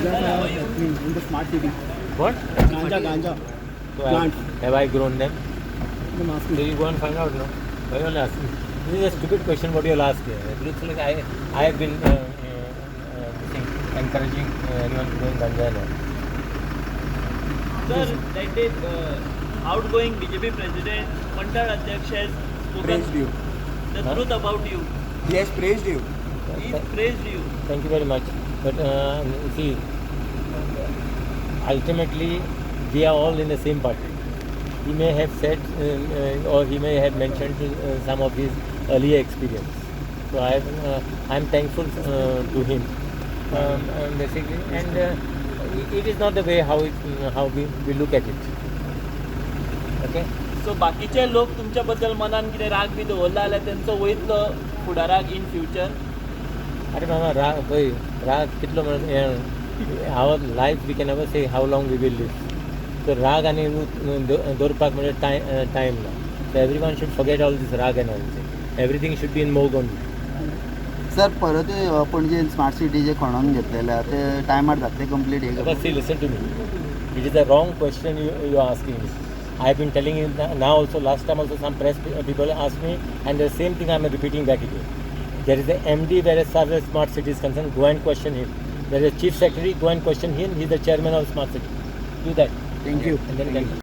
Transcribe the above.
Ganjas are happening in the smart city. What? Ganja. So Plants. have I grown them? I'm So asking. you go and find out, no? Why you all asking? This is a stupid question what you all ask here. It looks like I have been encouraging anyone to go in Ganja and all. Sir, that day outgoing BJP president Mandal Adhyaksh has spoken Praised you. the Huh? truth about you. He has praised you. He praised you. Thank you very much. But see, ultimately we are all in the same party. He may have said or he may have mentioned some of his earlier experience. So I'm thankful to him basically, and it is not the way how we look at it. Okay. सो बाकीचे लोक तुमच्या बद्दल मनान कितें राग B दवरला जाल्यार तेंचो वयतलो फुडाराक इन फ्युचर. अरे मामा राग कितलो our life we can never say how long we will live. So rag आणि दवरपाक म्हणजे time ना. So everyone should forget all this rag and all this. Everything should be in mode only. Sir परत Panaji smart city जे खणून घेतलेले ते टायमार जातले कंप्लीट हे But see, listen to me. It is a wrong question you are asking me. I have been telling you now also, last time also some press people asked me, and the same thing I am repeating back again. There is the MD where as far as smart city is concerned, go and question him. There is a chief secretary, go and question him. He is the chairman of smart city. Do that. Thank you. And then